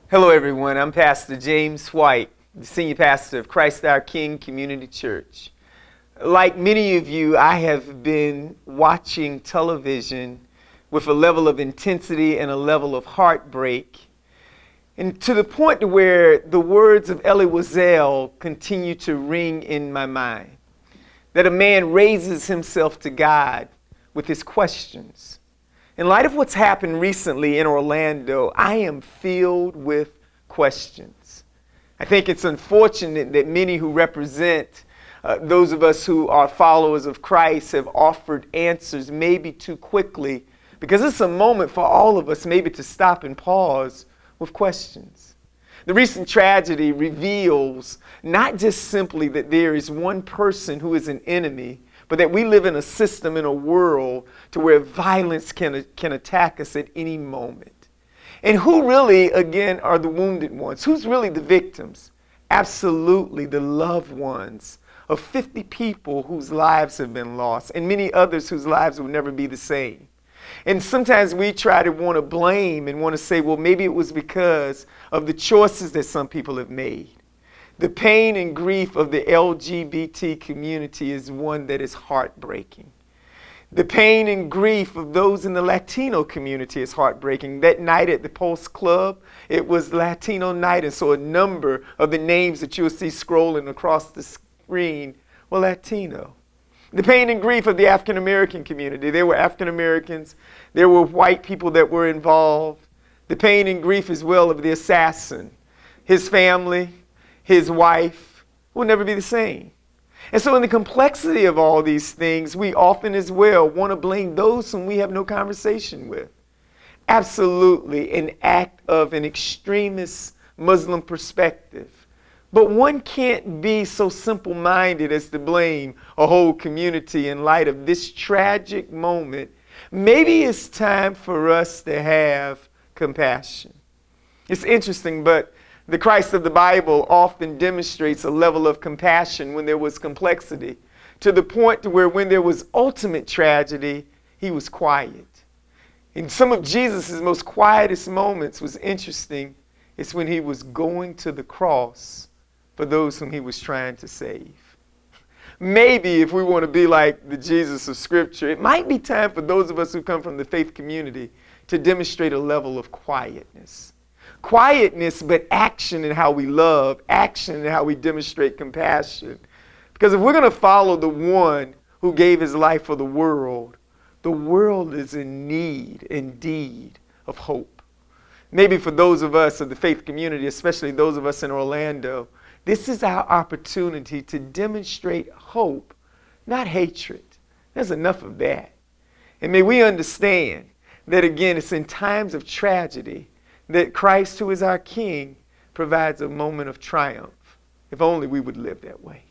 Hello, everyone. I'm Pastor James White, the senior pastor of Christ Our King Community Church. Like many of you, I have been watching television with a level of intensity and a level of heartbreak, and to the point where the words of Elie Wiesel continue to ring in my mind, that a man raises himself to God with his questions. In light of what's happened recently in Orlando, I am filled with questions. I think it's unfortunate that many who represent those of us who are followers of Christ have offered answers maybe too quickly, because it's a moment for all of us maybe to stop and pause with questions. The recent tragedy reveals not just simply that there is one person who is an enemy, but that we live in a system, in a world, to where violence can attack us at any moment. And who really, again, are the wounded ones? Who's really the victims? Absolutely the loved ones of 50 people whose lives have been lost, and many others whose lives will never be the same. And sometimes we try to want to blame and want to say, well, maybe it was because of the choices that some people have made. The pain and grief of the LGBT community is one that is heartbreaking. The pain and grief of those in the Latino community is heartbreaking. That night at the Pulse Club, it was Latino night, and so a number of the names that you'll see scrolling across the screen were Latino. The pain and grief of the African American community. There were African Americans, there were white people that were involved. The pain and grief as well of the assassin, his family, his wife will never be the same. And so in the complexity of all these things, we often as well want to blame those whom we have no conversation with. Absolutely an act of an extremist Muslim perspective. But one can't be so simple-minded as to blame a whole community in light of this tragic moment. Maybe it's time for us to have compassion. It's interesting, but the Christ of the Bible often demonstrates a level of compassion when there was complexity, to the point to where when there was ultimate tragedy, he was quiet. In some of Jesus' most quietest moments was interesting. It's when he was going to the cross for those whom he was trying to save. Maybe if we want to be like the Jesus of Scripture, it might be time for those of us who come from the faith community to demonstrate a level of quietness. Quietness, but action in how we love, action in how we demonstrate compassion. Because if we're going to follow the one who gave his life for the world is in need, indeed, of hope. Maybe for those of us of the faith community, especially those of us in Orlando, this is our opportunity to demonstrate hope, not hatred. There's enough of that. And may we understand that, again, it's in times of tragedy that Christ, who is our King, provides a moment of triumph. If only we would live that way.